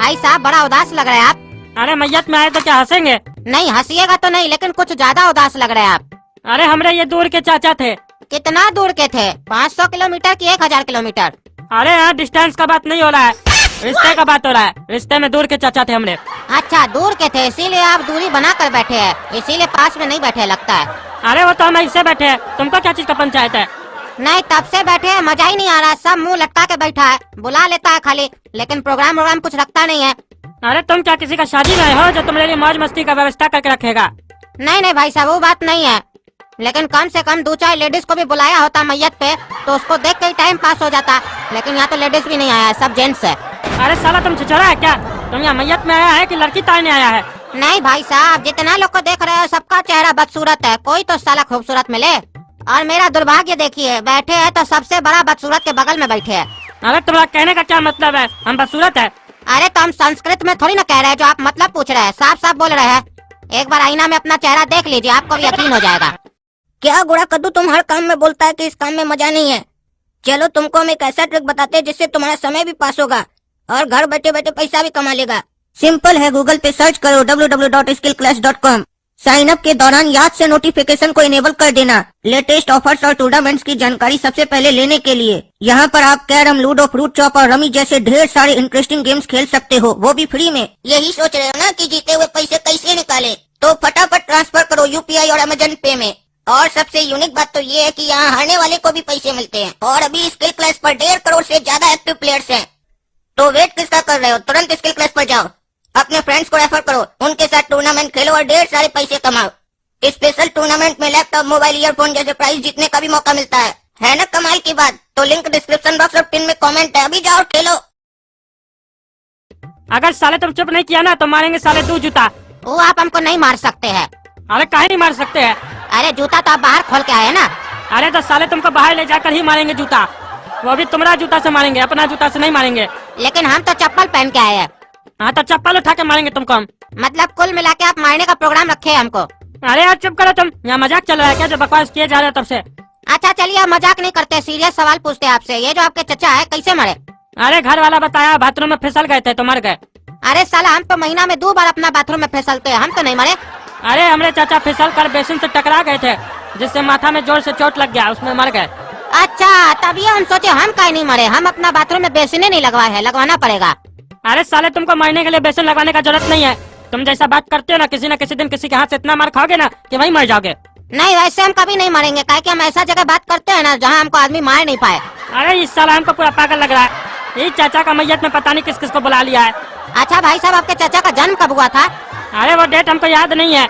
भाई साहब बड़ा उदास लग रहे हैं आप। अरे मैयत में आए तो क्या हंसेंगे? नहीं हंसिएगा तो नहीं, लेकिन कुछ ज्यादा उदास लग रहे हैं आप। अरे हमरे ये दूर के चाचा थे। कितना दूर के थे? 500 किलोमीटर की 1000 किलोमीटर? अरे यहाँ डिस्टेंस का बात नहीं हो रहा है, रिश्ते का बात हो रहा है। रिश्ते में दूर के चाचा थे हमरे। अच्छा दूर के थे, इसीलिए आप दूरी बना कर बैठे हैं, इसीलिए पास में नहीं बैठे लगता है। अरे वो तो हम ऐसे बैठे हैं, तुमको क्या चीज का पंचायत है? नहीं तब से बैठे हैं, मजा ही नहीं आ रहा, सब मुंह लटका के बैठा है, बुला लेता है खाली, लेकिन प्रोग्राम कुछ रखता नहीं है। अरे तुम क्या किसी का शादी में हो जो तुम्हारे लिए मौज मस्ती का व्यवस्था करके रखेगा? नहीं भाई साहब वो बात नहीं है, लेकिन कम से कम 2-4 लेडीज को भी बुलाया होता मैयत पे तो उसको देख के ही टाइम पास हो जाता, लेकिन यहाँ तो लेडीज भी नहीं आया है, सब जेंट्स है। अरे साला तुम छिछोरा है क्या? तुम यहाँ मैयत में आया है कि लड़की ताने आया है? नहीं भाई साहब, जितना लोग को देख रहे हो सबका चेहरा बदसूरत है, कोई तो साला खूबसूरत मिले। और मेरा दुर्भाग्य देखिए, बैठे हैं तो सबसे बड़ा बदसूरत के बगल में बैठे हैं। अरे तुम्हारा कहने का क्या मतलब है? हम बदसूरत है? अरे तो हम संस्कृत में थोड़ी ना कह रहे हैं जो आप मतलब पूछ रहे हैं, साफ साफ बोल रहे हैं। एक बार आईना में अपना चेहरा देख लीजिए, आपको भी यकीन हो जाएगा। क्या गुड़ा कद्दू तुम हर काम में बोलता है कि इस काम में मजा नहीं है? चलो तुमको हम एक ऐसा ट्रिक बताते हैं जिससे तुम्हारा समय भी पास होगा और घर बैठे बैठे पैसा भी कमा लेगा। सिंपल है, गूगल पे सर्च करो www.skillclash.com। साइन अप के दौरान याद से नोटिफिकेशन को इनेबल कर देना, लेटेस्ट ऑफर्स और टूर्नामेंट्स की जानकारी सबसे पहले लेने के लिए। यहाँ पर आप कैरम, लूडो, फ्रूट चॉप और रमी जैसे ढेर सारे इंटरेस्टिंग गेम्स खेल सकते हो, वो भी फ्री में। यही सोच रहे हो ना कि जीते हुए पैसे कैसे निकालें? तो फटाफट ट्रांसफर करो यूपीआई और अमेजन पे में। और सबसे यूनिक बात तो ये है कि यहाँ हारने वाले को भी पैसे मिलते हैं और अभी स्किल क्लैश पर 1.5 करोड़ से ज्यादा एक्टिव प्लेयर्स हैं। तो वेट किसका कर रहे हो? तुरंत स्किल क्लैश पर जाओ, अपने फ्रेंड्स को रेफर करो, उनके साथ टूर्नामेंट खेलो और ढेर सारे पैसे कमाओ। स्पेशल टूर्नामेंट में लैपटॉप, मोबाइल, ईयरफोन जैसे प्राइज जीतने का भी मौका मिलता है ना कमाल की बात? तो लिंक डिस्क्रिप्शन बॉक्स और पिन में कमेंट है, अभी जाओ खेलो। अगर साले तुम चुप नहीं किया ना तो मारेंगे साले 2 जूता। वो आप हमको नहीं मार सकते हैं। अरे काहे नहीं मार सकते हैं? अरे जूता तो आप बाहर खोल के आए ना। अरे तो साले तुमको बाहर ले जाकर ही मारेंगे जूता, वो भी तुम्हारा जूता से मारेंगे, अपना जूता से नहीं मारेंगे। लेकिन हम तो चप्पल पहन के आए हैं। हाँ तो चप्पल उठा के मारेंगे तुमको हम। मतलब कुल मिला के आप मारने का प्रोग्राम रखे है हमको? अरे यार चुप करो तुम, यहाँ मजाक चल रहा है क्या जो बकवास किए जा रहे हो तब से? अच्छा चलिए आप मजाक नहीं करते, सीरियस सवाल पूछते हैं आपसे, ये जो आपके चचा है कैसे मरे? अरे घर वाला बताया, बाथरूम में फिसल गए थे तो मर गए। अरे साला हम तो महीना में 2 बार अपना बाथरूम में फिसलते हैं, हम तो नहीं मरे। अरे हमरे चाचा फिसल कर बेसिन से टकरा गए थे, जिससे माथा में जोर से चोट लग गया, उसमें मर गए। अच्छा तभी हम सोचे हम काहे नहीं मरे, हम अपना बाथरूम में बेसिने नहीं लगवाए है, लगवाना पड़ेगा। अरे साले तुमको मरने के लिए बेसिन लगवाने का जरूरत नहीं है, तुम जैसा बात करते हो ना किसी दिन किसी के हाथ से इतना मार खाओगे ना कि वहीं मर जाओगे। नहीं वैसे हम कभी नहीं मरेंगे, काहे कि हम ऐसा जगह बात करते हैं ना जहाँ हमको आदमी मार नहीं पाए। अरे इस साल हमको पूरा पागल लग रहा है, ये चाचा का मैयत में पता नहीं किस किस को बुला लिया है। अच्छा भाई साहब आपके चाचा का जन्म कब हुआ था? अरे वो डेट हमको याद नहीं है,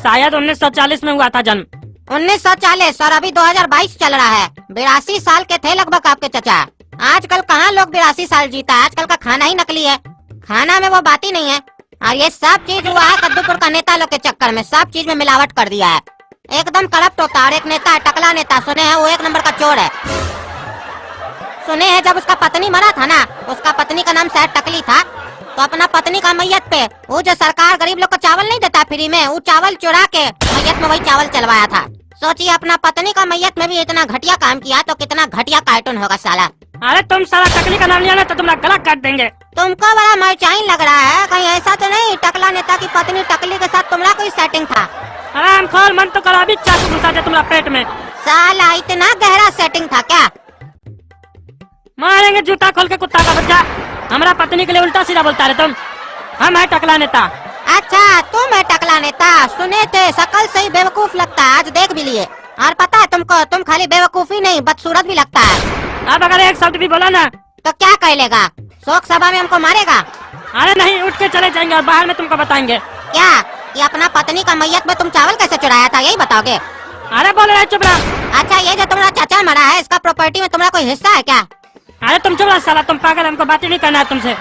शायद 1940 में हुआ था जन्म। 1940 और अभी 2022 चल रहा है, 82 साल के थे लगभग आपके चाचा। आजकल कहाँ लोग 82 साल जीता है, आजकल का खाना ही नकली है, खाना में वो बात ही नहीं है। और ये सब चीज हुआ है कद्दूपुर का नेता लोग के चक्कर में, सब चीज में मिलावट कर दिया है, एकदम करप्ट होता है। और एक नेता है टकला नेता, सुने हैं वो 1 नंबर का चोर है। सुने हैं जब उसका पत्नी मरा था ना, उसका पत्नी का नाम शायद टकली था, तो अपना पत्नी का मैयत पे वो जो सरकार गरीब लोग को चावल नहीं देता फ्री में, वो चावल चुरा के मैयत में वही चावल चलवाया था। सोचिए अपना पत्नी का मैयत में भी इतना घटिया काम किया तो कितना घटिया कार्टून होगा साला। अरे तुम साला टकली का नाम लिया ना तो तुम्हारा गला काट देंगे। तुमको बड़ा मरचाइन लग रहा है, कहीं ऐसा तो नहीं टकला नेता की पत्नी टकली के साथ तुम्हारा कोई सेटिंग था? आराम खोल, मन तो करो अभी चाकू घुसा दे तुम्हारा पेट में। साला इतना गहरा सेटिंग था क्या? मारेंगे जूता खोल के कुत्ता का बच्चा, हमारा पत्नी के लिए उल्टा सीधा बोलता रहे तुम। हम है टकला नेता। अच्छा तुम है टकला नेता, सुने थे शकल से ही बेवकूफ लगता है, आज देख भी लिए। और पता है तुमको, तुम खाली बेवकूफी नहीं बदसूरत भी लगता है। अब अगर एक शब्द भी बोला ना तो क्या कह लेगा? शोक सभा में हमको मारेगा? अरे नहीं, उठ के चले जाएंगे और बाहर में तुमको बताएंगे। क्या कि अपना पत्नी का मैयत में तुम चावल कैसे चुराया था, यही बताओगे? अरे बोल रहे चुप रहा। अच्छा ये जो तुम्हारा चाचा मरा है, इसका प्रॉपर्टी में तुम्हारा कोई हिस्सा है क्या? अरे तुम चुप रहा साला, तुम पागल, हमको बात ही नहीं करना है तुमसे।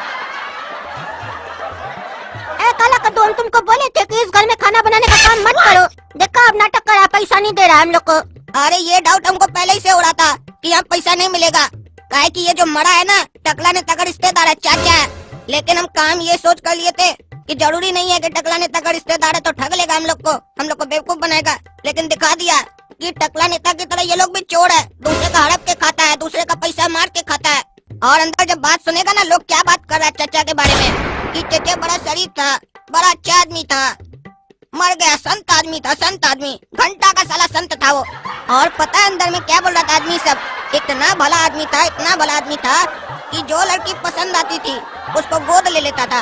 काला कद्दू, हम तुमको बोले थे कि इस घर में खाना बनाने का काम मत करो, देखो अब नाटक कर रहा, पैसा नहीं दे रहा हम लोग को। अरे ये डाउट हमको पहले ही से हो रहा था कि यहाँ पैसा नहीं मिलेगा, काहे कि ये जो मरा है ना टकला नेता का रिश्तेदार है, चाचा है। लेकिन हम काम ये सोच कर लिए थे कि जरूरी नहीं है कि टकला नेता का रिश्तेदार है तो ठग लेगा हम लोग को बेवकूफ बनाएगा। लेकिन दिखा दिया कि टकला नेता की तरह ये लोग भी चोर है, दूसरे का हड़प के खाता है, दूसरे का पैसा मार के खाता है। और अंदर जब बात सुनेगा ना लोग क्या बात कर रहा है चचा के बारे में कि चचा बड़ा शरीफ था, बड़ा अच्छा आदमी था, मर गया, संत आदमी था, संत आदमी, घंटा का साला संत था वो। और पता है अंदर में क्या बोल रहा था आदमी सब, इतना भला आदमी था, इतना भला आदमी था कि जो लड़की पसंद आती थी उसको गोद ले लेता था।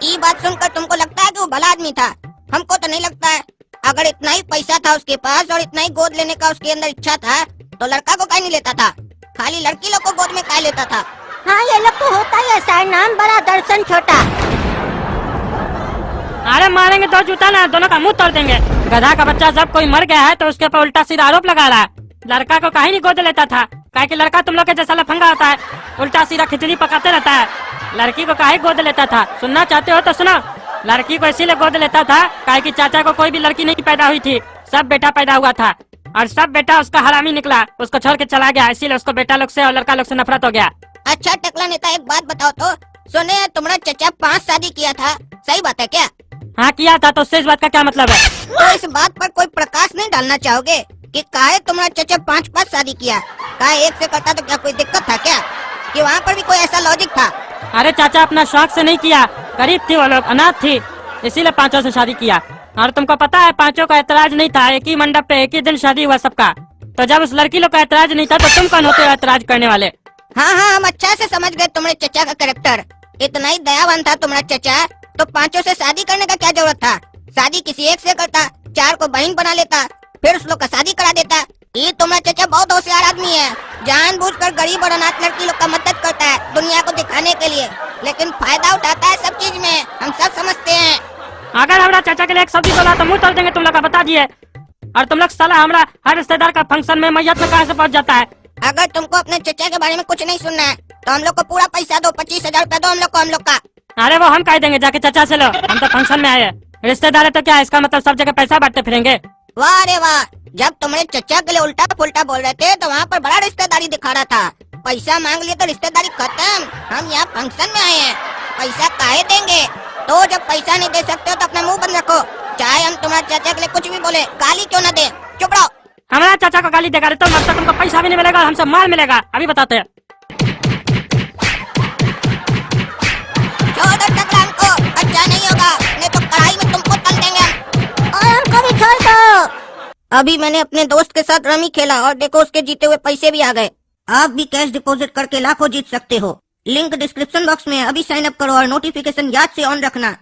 ये बात सुनकर तुमको लगता है कि वो भला आदमी था? हमको तो नहीं लगता है। अगर इतना ही पैसा था उसके पास और इतना ही गोद लेने का उसके अंदर इच्छा था तो लड़का को काहे नहीं लेता था, खाली लड़की लोग को गोद में काहे लेता था? हाँ ये लोग तो होता ही ऐसा है, नाम बड़ा दर्शन छोटा। अरे मारेंगे तो जूता ना, दोनों का मुंह तोड़ देंगे। गधा का बच्चा जब कोई मर गया है तो उसके ऊपर उल्टा सीधा आरोप लगा रहा है। लड़का को काहे नहीं गोद लेता था? काहे कि लड़का तुम लोग के जैसा लफंगा होता है, उल्टा सीधा खिचड़ी पकाते रहता है। लड़की को काहे गोद लेता था? सुनना चाहते हो तो सुनो। लड़की को इसीलिए गोद लेता था काहे कि चाचा को कोई भी लड़की नहीं पैदा हुई थी, सब बेटा पैदा हुआ था और सब बेटा उसका हरामी निकला, उसको छोड़ के चला गया, इसीलिए उसको बेटा लोग से और लड़का लोग से नफरत हो गया। अच्छा टकला नेता, एक बात बताओ तो, सुने तुम्हारा चचा 5 शादी किया था, सही बात है क्या? हाँ किया था, तो उससे इस बात का क्या मतलब है? तो इस बात पर कोई प्रकाश नहीं डालना चाहोगे कि काहे तुम्हारा चचा 5 शादी किया? काहे एक से करता तो क्या कोई दिक्कत था क्या? कि वहाँ पर भी कोई ऐसा लॉजिक था? अरे चाचा अपना शौक से नहीं किया, गरीब थी वो लोग, अनाथ थी, इसीलिए 5 से शादी किया। और तुमको पता है 5 का ऐतराज नहीं था, एक ही मंडप पे एक ही दिन शादी हुआ सबका। तो जब उस लड़की लोग का ऐतराज नहीं था तो तुम कौन होते हो ऐतराज करने वाले? हाँ हाँ, हम अच्छा से समझ गए तुम्हारे चचा का कैरेक्टर। इतना ही दयावान था तुम्हारा चचा तो 5 से शादी करने का क्या जरूरत था? शादी किसी एक से करता, 4 को बहन बना लेता, फिर उस लोग का शादी करा देता। ये तुम्हारा चचा बहुत होशियार आदमी है, जानबूझकर गरीब और अनाथ लड़की लोग का मदद करता है दुनिया को दिखाने के लिए, लेकिन फायदा उठाता है सब चीज में, हम सब समझते हैं। अगर हमारा चाचा के लिए एक शब्द बोला तो मुंह तोड़ देंगे तुम लोग का, बता दिए। और तुम लोग साला हमारा हर रिश्तेदार का फंक्शन में मैयत में कहाँ से पहुँच जाता है? अगर तुमको अपने चचा के बारे में कुछ नहीं सुनना है तो हम लोग को पूरा पैसा दो, 25,000 रूपया दो हम लोग का। अरे वो हम कह देंगे, जाके चाचा से लो, हम तो फंक्शन में आए, रिश्तेदार है तो क्या, इसका मतलब सब जगह पैसा बांटते फिरेंगे? वाह रे वाह, जब तुम्हारे चचा के लिए उल्टा पुल्टा बोल रहे थे तो वहाँ पर बड़ा रिश्तेदारी दिखा रहा था, पैसा मांग लिए तो रिश्तेदारी खत्म। हम यहाँ फंक्शन में आए हैं, पैसा काहे देंगे? तो जब पैसा नहीं दे सकते हो तो अपना मुंह बंद रखो, चाहे हम तुम्हारे चाचा के लिए कुछ भी बोले, गाली क्यों न दे, चुप रहो। हमारा चाचा को गाली देगा तो मतलब तुमको पैसा भी नहीं मिलेगा और हमसे माल मिलेगा, अभी बताते हैं। छोड़ दो टकला, हमको अच्छा नहीं होगा, नहीं तो कढ़ाई में तुमको तल देंगे हम। और हमको भी छोड़ दो। अभी मैंने अपने दोस्त के साथ रमी खेला और देखो उसके जीते हुए पैसे भी आ गए। आप भी कैश डिपॉजिट करके लाखों जीत सकते हो, लिंक डिस्क्रिप्शन बॉक्स में। अभी साइन अप करो और नोटिफिकेशन याद से ऑन रखना।